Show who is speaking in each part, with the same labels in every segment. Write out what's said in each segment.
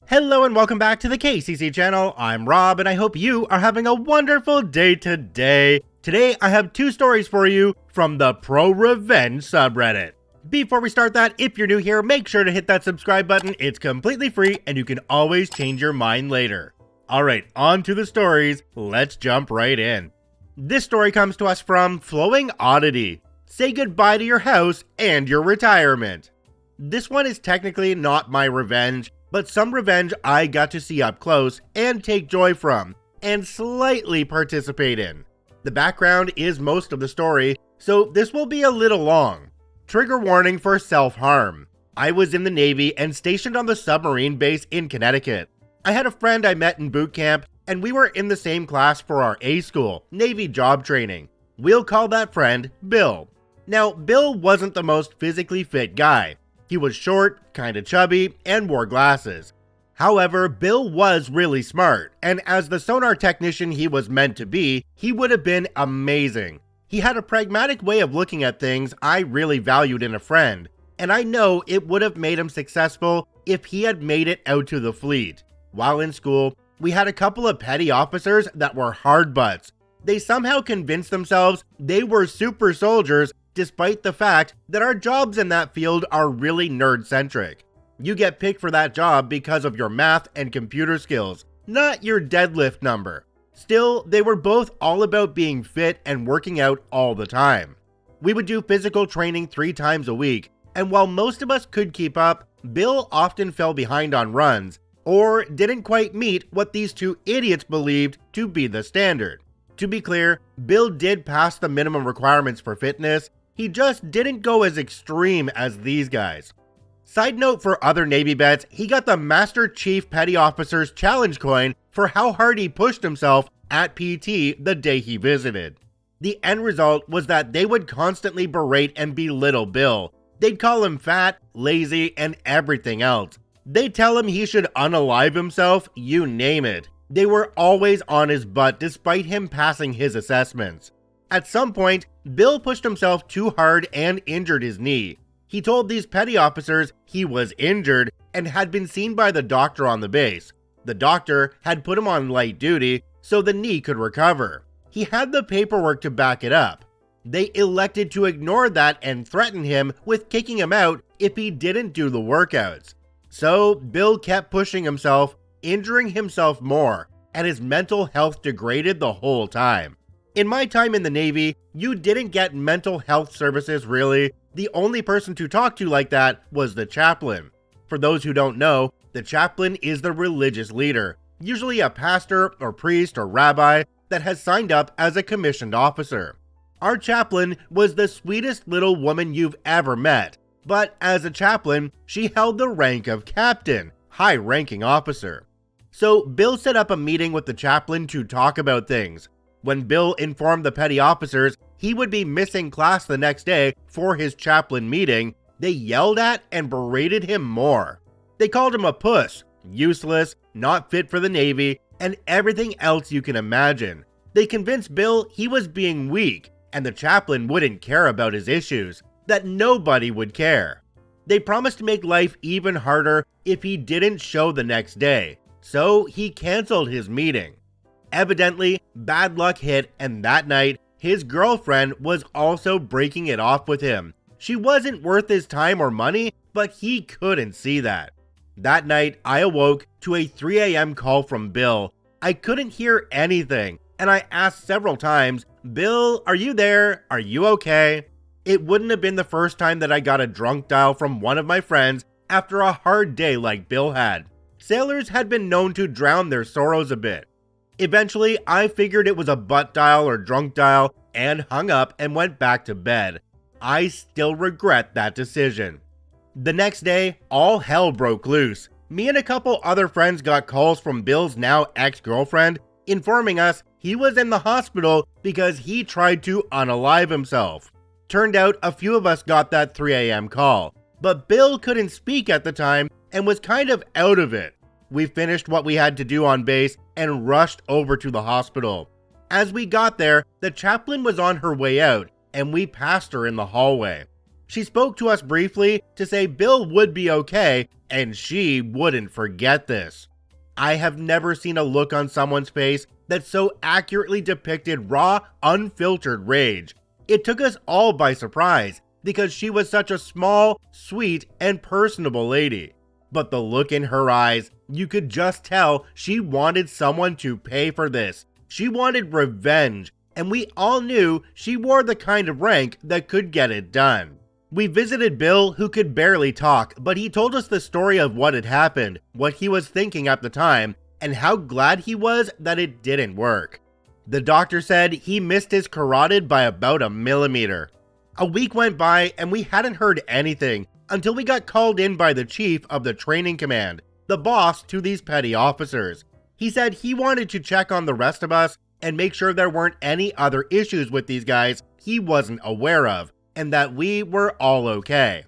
Speaker 1: Hello and welcome back to the KCC channel. I'm Rob and I hope you are having a wonderful day today. Today I have two stories for you from the ProRevenge subreddit. Before we start that, if you're new here, make sure to hit that subscribe button. It's completely free and you can always change your mind later. Alright, on to the stories. Let's jump right in. This story comes to us from Flowing Oddity. Say goodbye to your house and your retirement. This one is technically not my revenge, but some revenge I got to see up close and take joy from, and slightly participate in. The background is most of the story, so this will be a little long. Trigger warning for self-harm. I was in the Navy and stationed on the submarine base in Connecticut. I had a friend I met in boot camp, and we were in the same class for our A school, Navy job training. We'll call that friend Bill. Now, Bill wasn't the most physically fit guy. He was short, kinda chubby, and wore glasses. However, Bill was really smart, and as the sonar technician he was meant to be, he would have been amazing. He had a pragmatic way of looking at things I really valued in a friend, and I know it would have made him successful if he had made it out to the fleet. While in school, we had a couple of petty officers that were hard butts. They somehow convinced themselves they were super soldiers despite the fact that our jobs in that field are really nerd-centric. You get picked for that job because of your math and computer skills, not your deadlift number. Still, they were both all about being fit and working out all the time. We would do physical training 3 times a week, and while most of us could keep up, Bill often fell behind on runs, or didn't quite meet what these two idiots believed to be the standard. To be clear, Bill did pass the minimum requirements for fitness. He just didn't go as extreme as these guys. Side note for other Navy vets, he got the Master Chief Petty Officer's Challenge coin for how hard he pushed himself at PT the day he visited. The end result was that they would constantly berate and belittle Bill. They'd call him fat, lazy, and everything else. They'd tell him he should unalive himself, you name it. They were always on his butt despite him passing his assessments. At some point, Bill pushed himself too hard and injured his knee. He told these petty officers he was injured and had been seen by the doctor on the base. The doctor had put him on light duty so the knee could recover. He had the paperwork to back it up. They elected to ignore that and threaten him with kicking him out if he didn't do the workouts. So Bill kept pushing himself, injuring himself more, and his mental health degraded the whole time. In my time in the Navy, you didn't get mental health services really. The only person to talk to like that was the chaplain. For those who don't know, the chaplain is the religious leader, usually a pastor or priest or rabbi that has signed up as a commissioned officer. Our chaplain was the sweetest little woman you've ever met, but as a chaplain, she held the rank of captain, high-ranking officer. So Bill set up a meeting with the chaplain to talk about things. When Bill informed the petty officers he would be missing class the next day for his chaplain meeting, they yelled at and berated him more. They called him a puss, useless, not fit for the Navy, and everything else you can imagine. They convinced Bill he was being weak and the chaplain wouldn't care about his issues, that nobody would care. They promised to make life even harder if he didn't show the next day, so he canceled his meeting. Evidently, bad luck hit, and that night, his girlfriend was also breaking it off with him. She wasn't worth his time or money, but he couldn't see that. That night, I awoke to a 3 a.m. call from Bill. I couldn't hear anything, and I asked several times, "Bill, are you there? Are you okay?" It wouldn't have been the first time that I got a drunk dial from one of my friends after a hard day like Bill had. Sailors had been known to drown their sorrows a bit. Eventually, I figured it was a butt dial or drunk dial and hung up and went back to bed. I still regret that decision. The next day, all hell broke loose. Me and a couple other friends got calls from Bill's now ex-girlfriend informing us he was in the hospital because he tried to unalive himself. Turned out a few of us got that 3 a.m. call, but Bill couldn't speak at the time and was kind of out of it. We finished what we had to do on base and rushed over to the hospital. As we got there, the chaplain was on her way out and we passed her in the hallway. She spoke to us briefly to say Bill would be okay and she wouldn't forget this. I have never seen a look on someone's face that so accurately depicted raw, unfiltered rage. It took us all by surprise because she was such a small, sweet, and personable lady. But the look in her eyes, you could just tell she wanted someone to pay for this. She wanted revenge, and we all knew she wore the kind of rank that could get it done. We visited Bill, who could barely talk, but he told us the story of what had happened, what he was thinking at the time, and how glad he was that it didn't work. The doctor said he missed his carotid by about a millimeter. A week went by and we hadn't heard anything until we got called in by the chief of the training command, the boss to these petty officers. He said he wanted to check on the rest of us and make sure there weren't any other issues with these guys he wasn't aware of, and that we were all okay.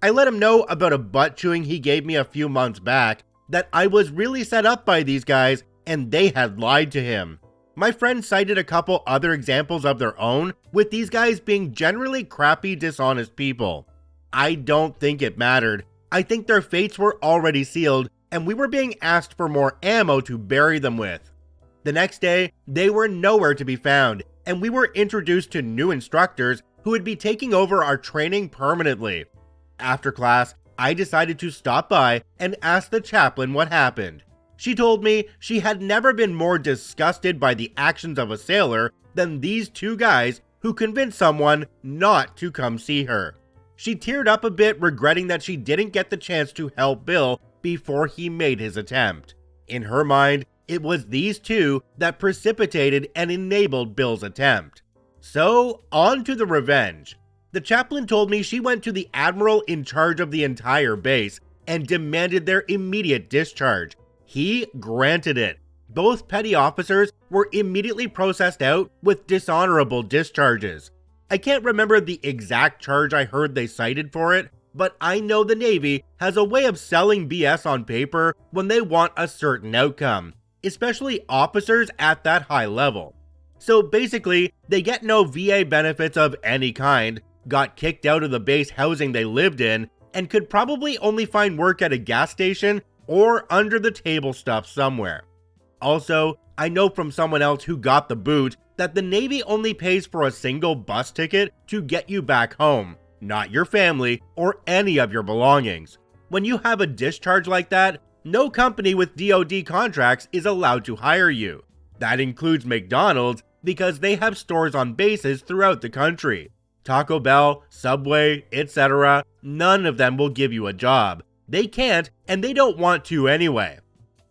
Speaker 1: I let him know about a butt chewing he gave me a few months back, that I was really set up by these guys and they had lied to him. My friend cited a couple other examples of their own, with these guys being generally crappy, dishonest people. I don't think it mattered. I think their fates were already sealed and we were being asked for more ammo to bury them with. The next day, they were nowhere to be found, and we were introduced to new instructors who would be taking over our training permanently. After class, I decided to stop by and ask the chaplain what happened. She told me she had never been more disgusted by the actions of a sailor than these two guys who convinced someone not to come see her. She teared up a bit, regretting that she didn't get the chance to help Bill before he made his attempt. In her mind, it was these two that precipitated and enabled Bill's attempt. So, on to the revenge. The chaplain told me she went to the admiral in charge of the entire base and demanded their immediate discharge. He granted it. Both petty officers were immediately processed out with dishonorable discharges. I can't remember the exact charge I heard they cited for it, but I know the Navy has a way of selling BS on paper when they want a certain outcome, especially officers at that high level. So basically, they get no VA benefits of any kind, got kicked out of the base housing they lived in, and could probably only find work at a gas station or under the table stuff somewhere. Also, I know from someone else who got the boot that the Navy only pays for a single bus ticket to get you back home, not your family or any of your belongings. When you have a discharge like that, no company with DoD contracts is allowed to hire you. That includes McDonald's because they have stores on bases throughout the country. Taco Bell, Subway, etc., none of them will give you a job. They can't, and they don't want to anyway.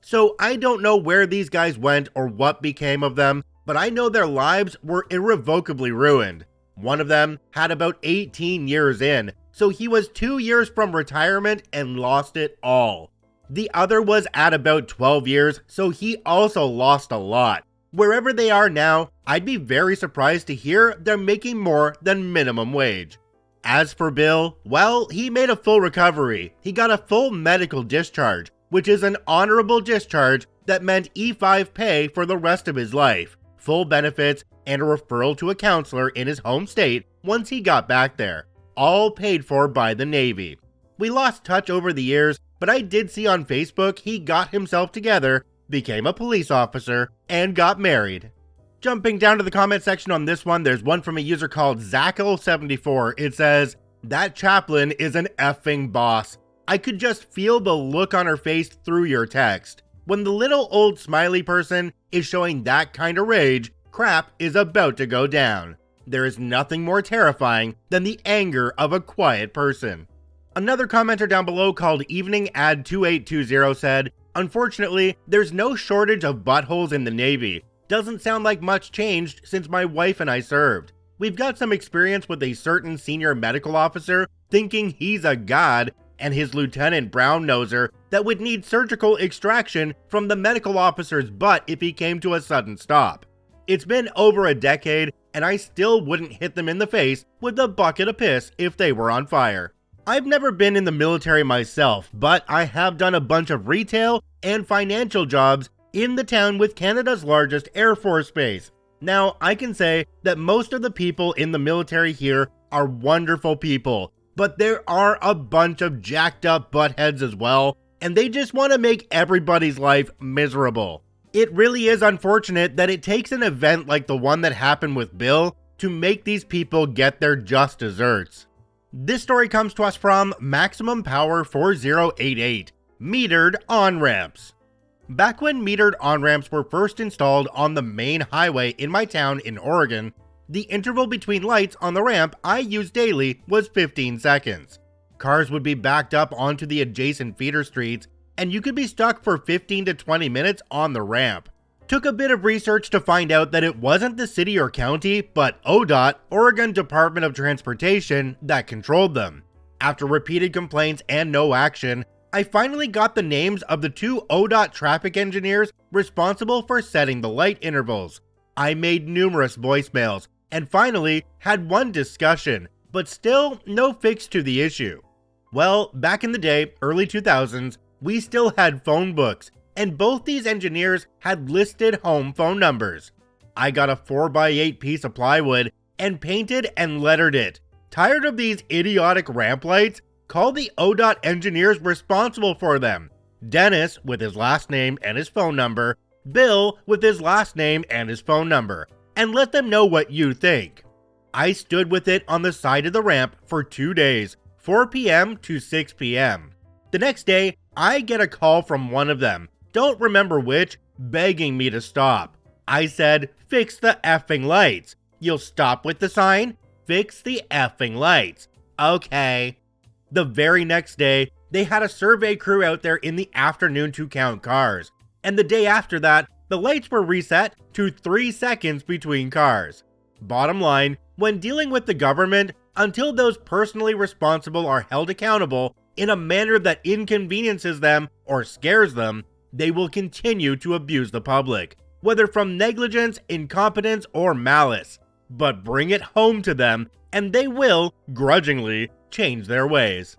Speaker 1: So I don't know where these guys went or what became of them, but I know their lives were irrevocably ruined. One of them had about 18 years in, so he was 2 years from retirement and lost it all. The other was at about 12 years, so he also lost a lot. Wherever they are now, I'd be very surprised to hear they're making more than minimum wage. As for Bill, well, he made a full recovery. He got a full medical discharge, which is an honorable discharge that meant E5 pay for the rest of his life, full benefits, and a referral to a counselor in his home state once he got back there, all paid for by the Navy. We lost touch over the years, but I did see on Facebook he got himself together, became a police officer, and got married. Jumping down to the comment section on this one, there's one from a user called Zackle74. It says, "That chaplain is an effing boss. I could just feel the look on her face through your text. When the little old smiley person is showing that kind of rage, crap is about to go down. There is nothing more terrifying than the anger of a quiet person." Another commenter down below called EveningAd2820 said, "Unfortunately, there's no shortage of buttholes in the Navy. Doesn't sound like much changed since my wife and I served. We've got some experience with a certain senior medical officer thinking he's a god, and his Lieutenant Brown-noser that would need surgical extraction from the medical officer's butt if he came to a sudden stop. It's been over a decade, and I still wouldn't hit them in the face with a bucket of piss if they were on fire. I've never been in the military myself, but I have done a bunch of retail and financial jobs in the town with Canada's largest Air Force base. Now, I can say that most of the people in the military here are wonderful people. but there are a bunch of jacked up buttheads as well, and they just want to make everybody's life miserable. It really is unfortunate that it takes an event like the one that happened with Bill to make these people get their just desserts. This story comes to us from Maximum Power 4088, Metered On-Ramps. Back when metered on-ramps were first installed on the main highway in my town in Oregon, the interval between lights on the ramp I used daily was 15 seconds. Cars would be backed up onto the adjacent feeder streets, and you could be stuck for 15 to 20 minutes on the ramp. Took a bit of research to find out that it wasn't the city or county, but ODOT, Oregon Department of Transportation, that controlled them. After repeated complaints and no action, I finally got the names of the 2 ODOT traffic engineers responsible for setting the light intervals. I made numerous voicemails, and finally had one discussion, but still no fix to the issue. Well, back in the day, early 2000s, we still had phone books, and both these engineers had listed home phone numbers. I got a 4x8 piece of plywood and painted and lettered it. Tired of these idiotic ramp lights? Call the ODOT engineers responsible for them. Dennis with his last name and his phone number, Bill with his last name and his phone number, and let them know what you think. I stood with it on the side of the ramp for 2 days, 4 p.m. to 6 p.m. The next day, I get a call from one of them, don't remember which, begging me to stop. I said, fix the effing lights. You'll stop with the sign? Fix the effing lights. Okay. The very next day, they had a survey crew out there in the afternoon to count cars. And the day after that, the lights were reset to 3 seconds between cars. Bottom line, when dealing with the government, until those personally responsible are held accountable in a manner that inconveniences them or scares them, they will continue to abuse the public, whether from negligence, incompetence, or malice. But bring it home to them, and they will, grudgingly, change their ways.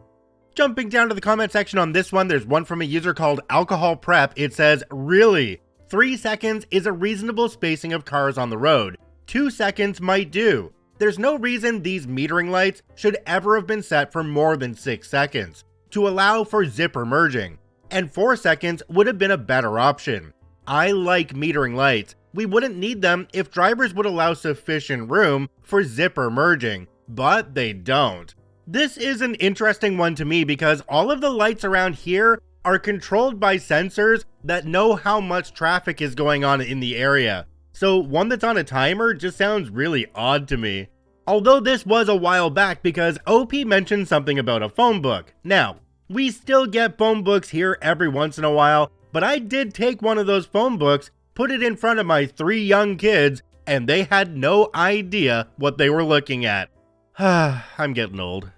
Speaker 1: Jumping down to the comment section on this one, there's one from a user called Alcohol Prep. It says, really, 3 seconds is a reasonable spacing of cars on the road. 2 seconds might do. There's no reason these metering lights should ever have been set for more than 6 seconds to allow for zipper merging, and 4 seconds would have been a better option. I like metering lights. We wouldn't need them if drivers would allow sufficient room for zipper merging, but they don't. This is an interesting one to me because all of the lights around here are controlled by sensors that know how much traffic is going on in the area. So one that's on a timer just sounds really odd to me. Although this was a while back because OP mentioned something about a phone book. Now, we still get phone books here every once in a while, but I did take one of those phone books, put it in front of my 3 young kids, and they had no idea what they were looking at. I'm getting old.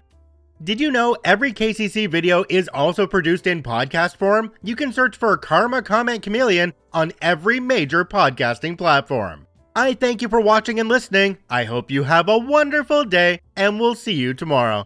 Speaker 1: Did you know every KCC video is also produced in podcast form? You can search for Karma Comment Chameleon on every major podcasting platform. I thank you for watching and listening. I hope you have a wonderful day, and we'll see you tomorrow.